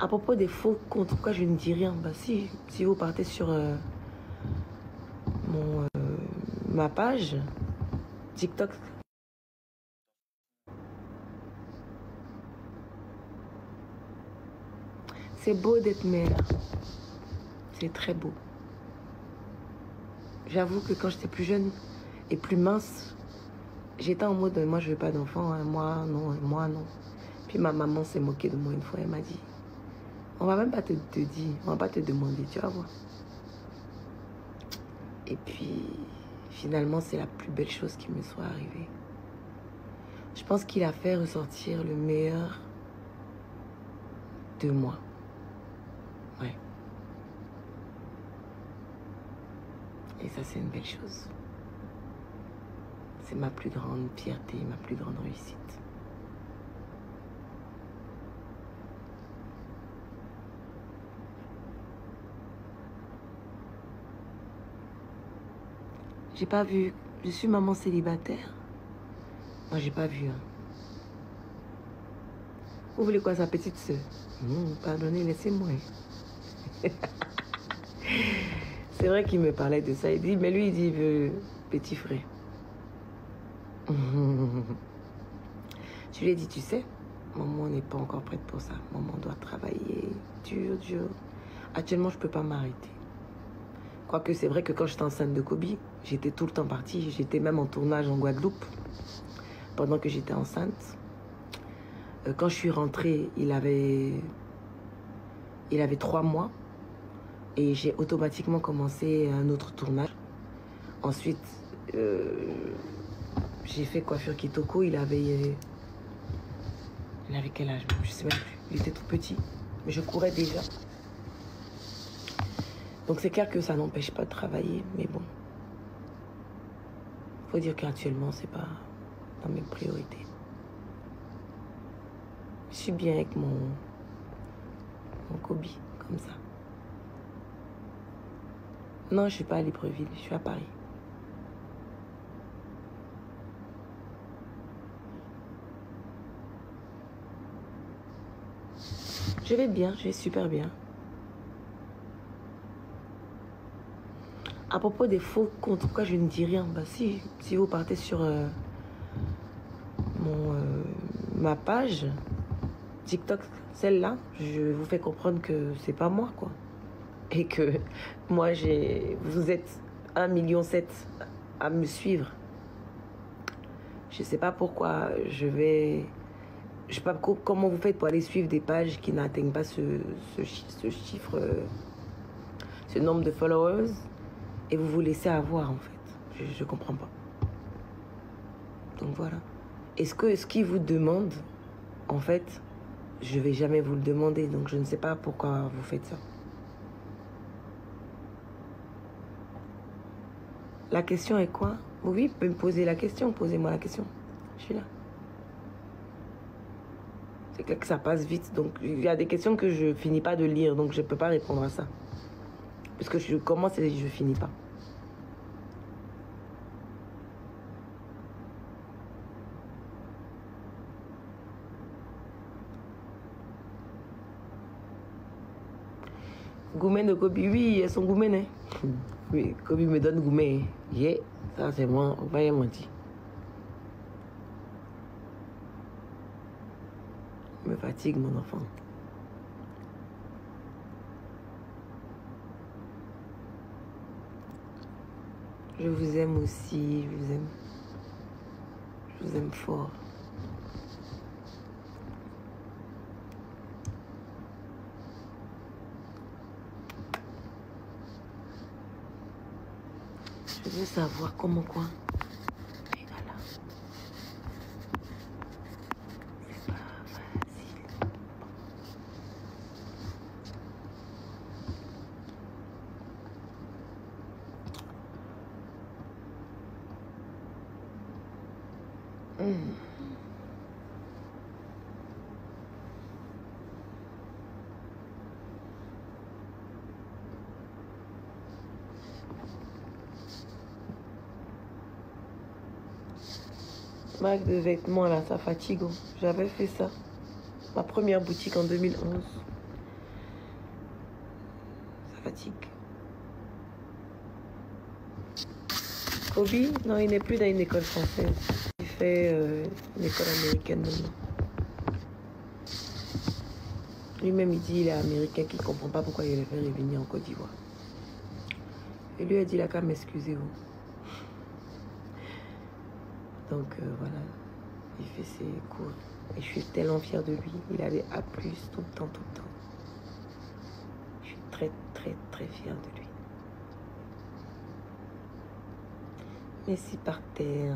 À propos des faux comptes, pourquoi je ne dis rien? Bah si vous partez sur ma page TikTok, c'est beau d'être mère. C'est très beau. J'avoue que quand j'étais plus jeune et plus mince, j'étais en mode moi je veux pas d'enfant, hein, moi non. Puis ma maman s'est moquée de moi une fois, elle m'a dit on va même pas te dire, on va pas te demander, tu vas voir. Et puis finalement c'est la plus belle chose qui me soit arrivée. Je pense qu'il a fait ressortir le meilleur de moi. Ouais. Et ça c'est une belle chose. C'est ma plus grande fierté, ma plus grande réussite. J'ai pas vu. Je suis maman célibataire. Moi, j'ai pas vu. Hein. Vous voulez quoi, sa petite sœur? Pardonnez, laissez-moi. C'est vrai qu'il me parlait de ça. Il dit, mais lui, il dit, il veut petit frère. Je lui ai dit, tu sais, maman n'est pas encore prête pour ça. Maman doit travailler dur. Actuellement, je peux pas m'arrêter. Quoique c'est vrai que quand j'étais enceinte de Kobe, j'étais tout le temps partie. J'étais même en tournage en Guadeloupe pendant que j'étais enceinte. Quand je suis rentrée, il avait 3 mois. Et j'ai automatiquement commencé un autre tournage. Ensuite, j'ai fait Coiffure Kitoko. Il avait quel âge? Je sais même plus. Il était tout petit. Mais je courais déjà. Donc c'est clair que ça n'empêche pas de travailler. Mais bon. Faut dire qu'actuellement, c'est pas dans mes priorités. Je suis bien avec mon Kobe, comme ça. Non, je suis pas à Libreville, je suis à Paris. Je vais bien, je vais super bien. À propos des faux comptes, pourquoi je ne dis rien? Bah si vous partez sur ma page TikTok, celle-là, je vous fais comprendre que c'est pas moi, quoi. Et que moi, vous êtes 1,7 million à me suivre. Je sais pas pourquoi je sais pas comment vous faites pour aller suivre des pages qui n'atteignent pas ce chiffre, ce nombre de followers, et vous vous laissez avoir, en fait. Je comprends pas. Donc voilà. Est-ce que ce qu'ils vous demandent, en fait, je vais jamais vous le demander, donc je ne sais pas pourquoi vous faites ça. La question est quoi? Oui, vous pouvez me poser la question, posez-moi la question. Je suis là. C'est clair que ça passe vite, donc il y a des questions que je finis pas de lire, donc je peux pas répondre à ça. Parce que je commence et je finis pas. Goumen de Kobe, oui, elles sont Goumen, hein. Oui, Kobe me donne Goumen. Yeah, ça c'est moi, on va y mentir. Me fatigue, mon enfant. Je vous aime aussi, je vous aime. Je vous aime fort. Je veux savoir comment quoi. Et voilà. C'est pas facile. Marque de vêtements là, ça fatigue. J'avais fait ça. Ma première boutique en 2011. fatigue. Kobe, non, il n'est plus dans une école française. Il fait une école américaine maintenant. Lui-même, il dit il est américain, qu'il ne comprend pas pourquoi il le fait revenir en Côte d'Ivoire. Et lui a dit, il a qu'à m'excuser. Donc voilà, il fait ses cours. Et je suis tellement fière de lui. Il avait A+, tout le temps, tout le temps. Je suis très, très, très fière de lui. Messi par terre.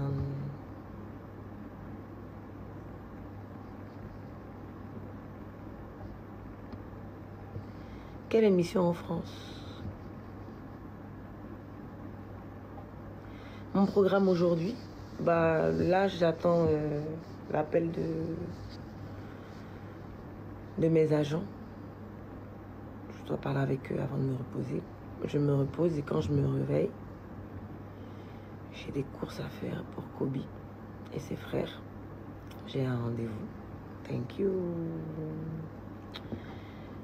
Quelle émission en France? Mon programme aujourd'hui, bah là j'attends l'appel de mes agents. Je dois parler avec eux avant de me reposer. Je me repose et quand je me réveille, j'ai des courses à faire pour Kobe et ses frères. J'ai un rendez-vous. Thank you.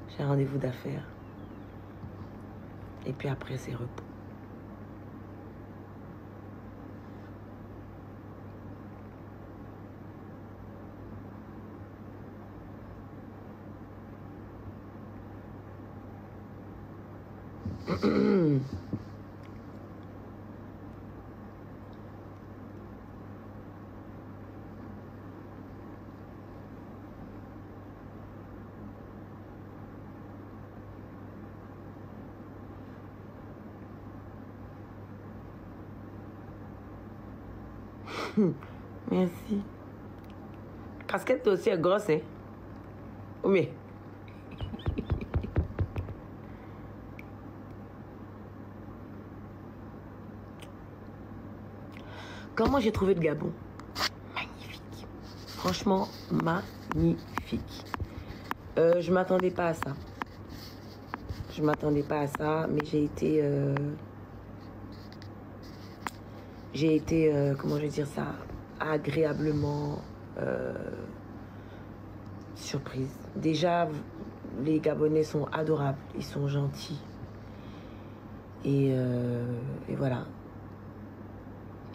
J'ai un rendez-vous d'affaires. Et puis après, c'est repos. Merci. Casquette aussi est grosse, hein? Oui. Comment j'ai trouvé le Gabon? Magnifique. Franchement, magnifique. Je m'attendais pas à ça. Je m'attendais pas à ça, mais j'ai été, comment je vais dire ça, agréablement surprise. Déjà, les Gabonais sont adorables, ils sont gentils. Et voilà.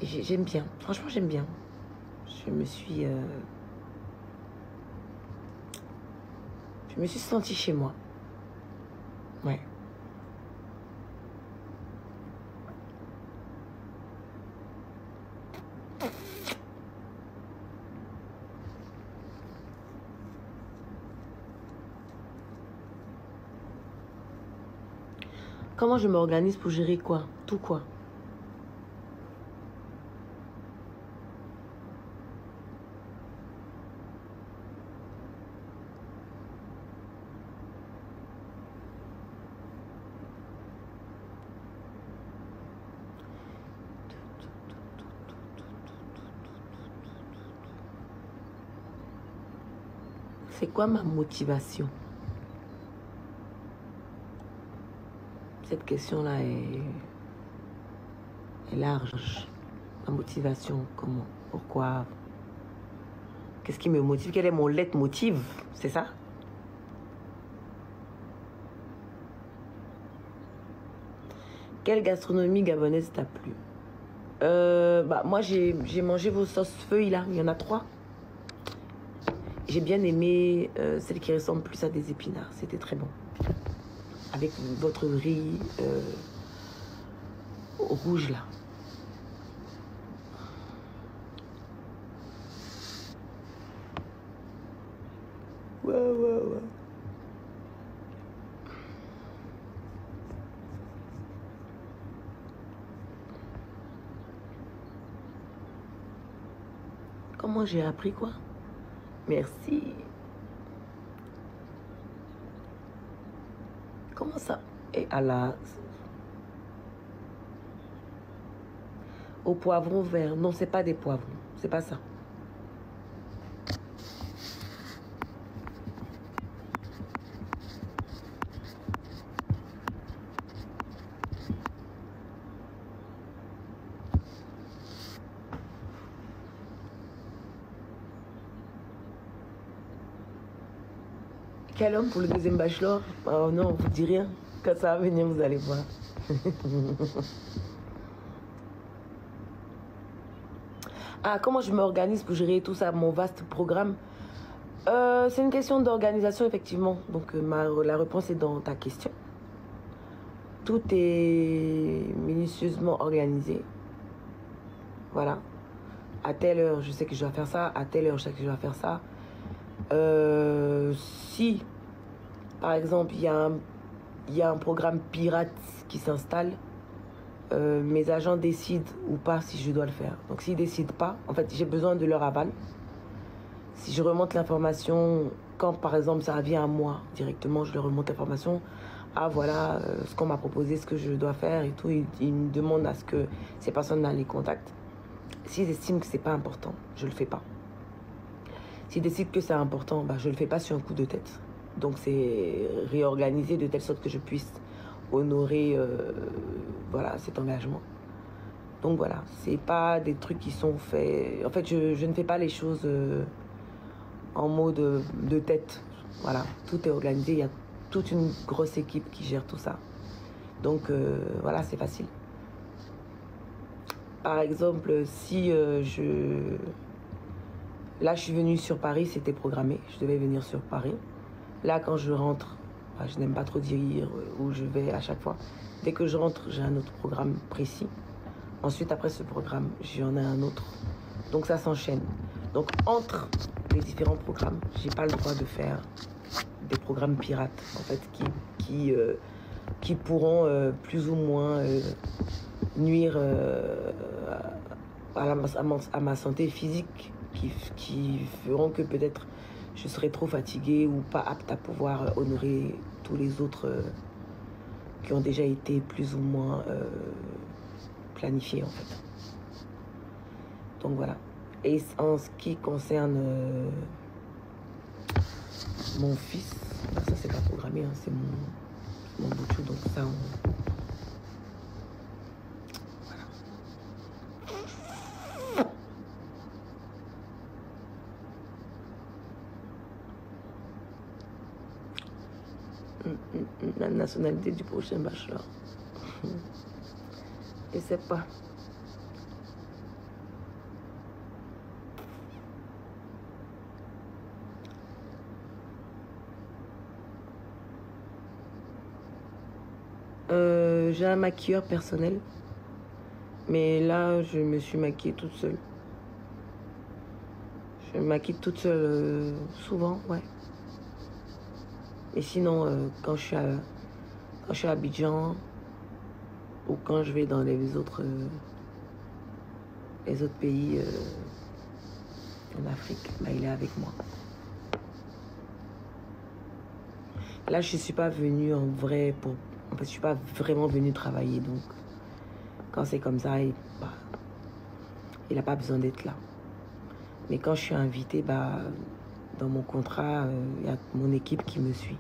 J'aime bien, franchement j'aime bien. Je me suis sentie chez moi. Ouais. Comment je m'organise pour gérer quoi? Tout quoi? C'est quoi ma motivation? Cette question-là est large. Ma motivation, comment? Pourquoi? Qu'est-ce qui me motive? Quel est mon leitmotiv? C'est ça? Quelle gastronomie gabonaise t'a plu? Moi, j'ai mangé vos sauces feuilles, là. Il y en a 3. J'ai bien aimé celle qui ressemble plus à des épinards. C'était très bon. Avec votre riz rouge, là. Ouais. Comment j'ai appris quoi? Merci. Comment ça? Et à la... Au poivron vert. Non, c'est pas des poivrons. C'est pas ça. Quel homme pour le deuxième bachelor? Oh non, vous dites rien. Quand ça va venir, vous allez voir. Ah, comment je m'organise pour gérer tout ça, mon vaste programme? C'est une question d'organisation, effectivement. Donc, la réponse est dans ta question. Tout est minutieusement organisé. Voilà. À telle heure, je sais que je dois faire ça. À telle heure, je sais que je dois faire ça. Si, par exemple, il y a un programme pirate qui s'installe, mes agents décident ou pas si je dois le faire. Donc, s'ils ne décident pas, en fait, j'ai besoin de leur aval. Si je remonte l'information, quand par exemple ça vient à moi directement, je leur remonte l'information. Ah voilà ce qu'on m'a proposé, ce que je dois faire et tout. Ils me demandent à ce que ces personnes-là les contactent. S'ils estiment que c'est pas important, je le fais pas. S'ils décident que c'est important, bah, je le fais pas sur un coup de tête. Donc c'est réorganiser de telle sorte que je puisse honorer voilà, cet engagement. Donc voilà, c'est pas des trucs qui sont faits. En fait, je ne fais pas les choses en mode de tête. Voilà, tout est organisé. Il y a toute une grosse équipe qui gère tout ça. Donc voilà, c'est facile. Par exemple, si là, je suis venue sur Paris, c'était programmé. Je devais venir sur Paris. Là, quand je rentre, je n'aime pas trop dire où je vais à chaque fois. Dès que je rentre, j'ai un autre programme précis. Ensuite, après ce programme, j'en ai un autre. Donc ça s'enchaîne. Donc entre les différents programmes, j'ai pas le droit de faire des programmes pirates, en fait, qui pourront plus ou moins nuire à ma santé physique, qui feront que peut-être je serai trop fatiguée ou pas apte à pouvoir honorer tous les autres qui ont déjà été plus ou moins planifiés, en fait. Donc voilà. Et en ce qui concerne mon fils, ça c'est pas programmé, hein, c'est mon bouchou, donc ça la nationalité du prochain bachelor. Je sais pas. J'ai un maquilleur personnel, mais là je me suis maquillée toute seule. Je me maquille toute seule souvent, ouais. Et sinon, quand je suis à Abidjan ou quand je vais dans les autres pays en Afrique, bah, il est avec moi. Là, je suis pas venue en vrai pour... En fait, je suis pas vraiment venue travailler, donc quand c'est comme ça, il n'a pas besoin d'être là. Mais quand je suis invitée, bah, dans mon contrat, il y a mon équipe qui me suit.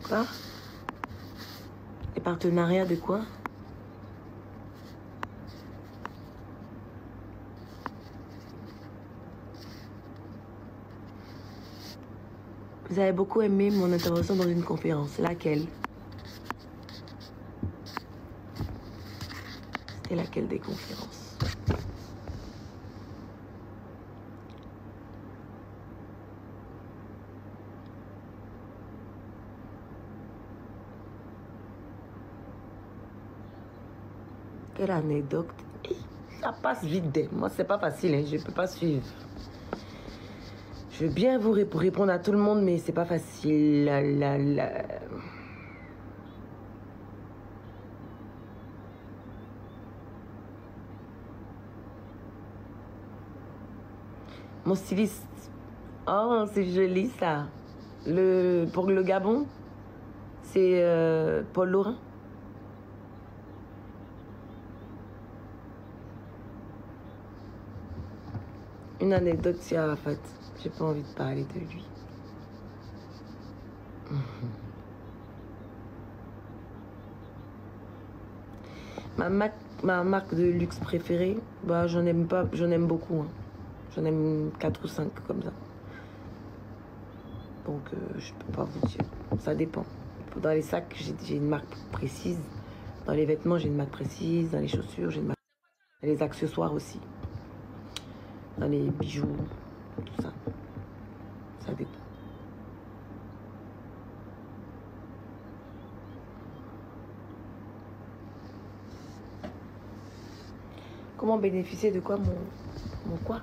Quoi? Les partenariats de quoi? Vous avez beaucoup aimé mon intervention dans une conférence. Laquelle? C'était laquelle des conférences? Quelle anecdote? Ça passe vite. Moi, c'est pas facile, hein. Je peux pas suivre. Je veux bien vous répondre à tout le monde, mais c'est pas facile. Mon styliste. Oh, c'est joli ça. Pour le Gabon, c'est Paul Laurent. Une anecdote sur Arafat. J'ai pas envie de parler de lui. Ma marque de luxe préférée, bah j'en aime pas, j'en aime beaucoup. Hein. J'en aime 4 ou 5 comme ça. Donc je peux pas vous dire. Ça dépend. Dans les sacs, j'ai une marque précise. Dans les vêtements, j'ai une marque précise. Dans les chaussures, j'ai une marque. Dans les accessoires aussi. Dans les bijoux, tout ça. Ça dépend. Comment bénéficier de quoi mon quoi?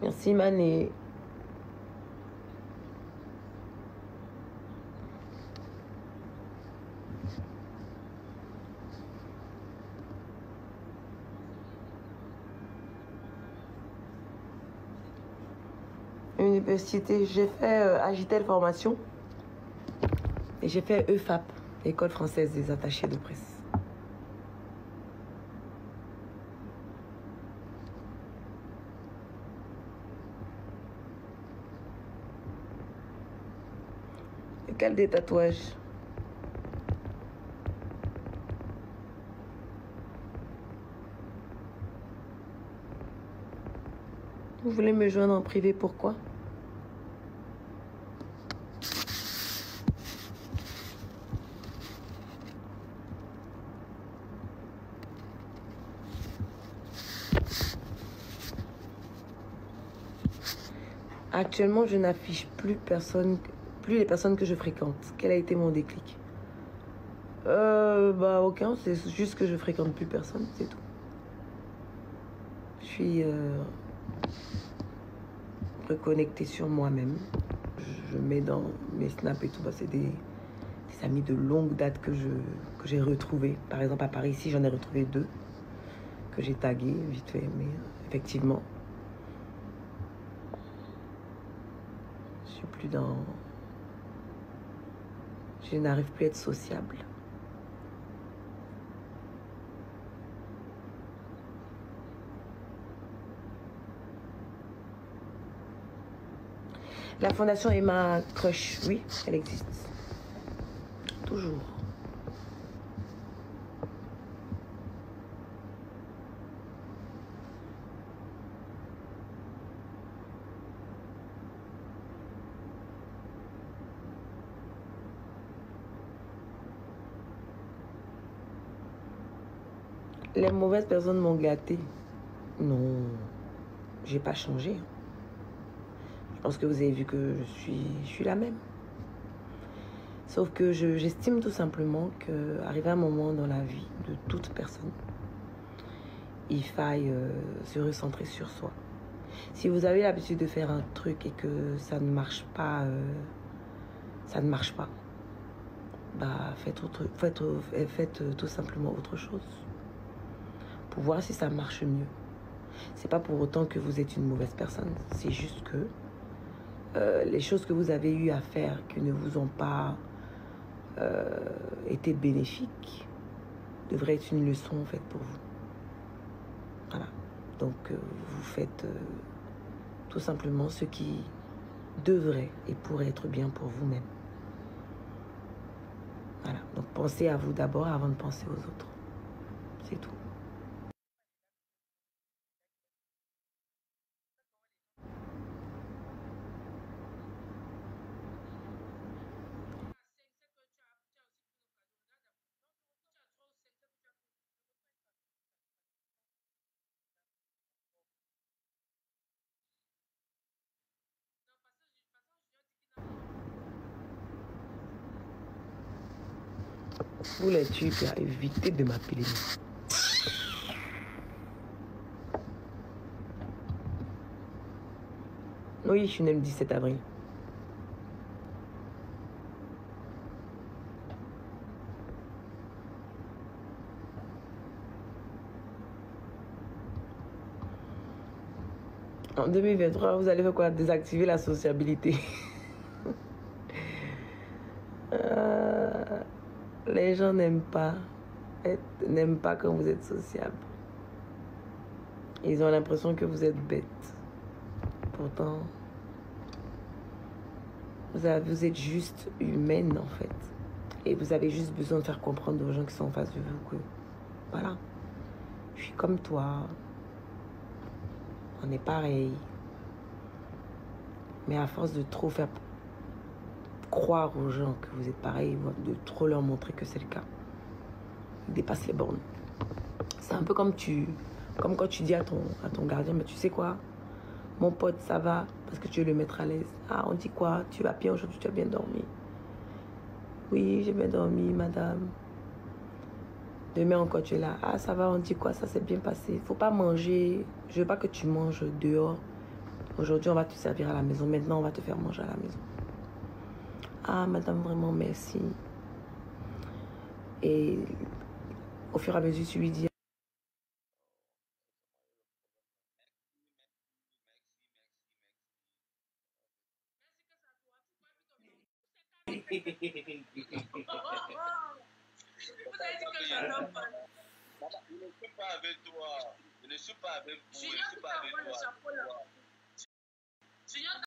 Merci Mané. Université, j'ai fait Agitel Formation et j'ai fait EFAP, École française des attachés de presse. Quel des tatouages? Vous voulez me joindre en privé, pourquoi? Actuellement, je n'affiche plus les personnes que je fréquente. Quel a été mon déclic? Bah aucun, c'est juste que je fréquente plus personne, c'est tout. Je suis reconnectée sur moi-même. Je mets dans mes snaps et tout, bah, c'est des amis de longue date que j'ai retrouvés. Par exemple, à Paris, ici, j'en ai retrouvé 2 que j'ai tagués vite fait, mais effectivement, je suis plus dans... Je n'arrive plus à être sociable. La fondation Emma Crush, oui, elle existe. Toujours. Les mauvaises personnes m'ont gâté. Non, j'ai pas changé. Je pense que vous avez vu que je suis la même. Sauf que j'estime tout simplement qu'arrivé à un moment dans la vie de toute personne, il faille se recentrer sur soi. Si vous avez l'habitude de faire un truc et que ça ne marche pas, bah faites tout simplement autre chose pour voir si ça marche mieux. C'est pas pour autant que vous êtes une mauvaise personne, c'est juste que les choses que vous avez eu à faire qui ne vous ont pas été bénéfiques devraient être une leçon en fait pour vous. Voilà. Donc vous faites tout simplement ce qui devrait et pourrait être bien pour vous-même. Voilà. Donc pensez à vous d'abord avant de penser aux autres. C'est tout. Vous les Turcs, évitez de m'appeler. Oui, je suis née le 17 avril. En 2023, vous allez faire quoi? Désactiver la sociabilité. Les gens n'aiment pas quand vous êtes sociable. Ils ont l'impression que vous êtes bête. Pourtant, vous êtes juste humaine en fait. Et vous avez juste besoin de faire comprendre aux gens qui sont en face de vous que voilà, je suis comme toi. On est pareil. Mais à force de trop faire croire aux gens que vous êtes pareil, de trop leur montrer que c'est le cas, ils dépassent les bornes. C'est un peu comme quand tu dis à ton gardien, mais tu sais quoi, mon pote, ça va, parce que tu veux le mettre à l'aise. Ah, on dit quoi? Tu vas bien aujourd'hui, tu as bien dormi? Oui, j'ai bien dormi, madame. Demain encore, tu es là. Ah, ça va, on dit quoi? Ça s'est bien passé. Faut pas manger. Je veux pas que tu manges dehors. Aujourd'hui, on va te servir à la maison. Maintenant, on va te faire manger à la maison. Ah, madame, vraiment, merci. Et au fur et à mesure, tu lui dis. Vous avez dit que je n'aime pas. Je ne suis pas avec toi. Je ne suis pas avec vous. Je ne suis pas avec toi.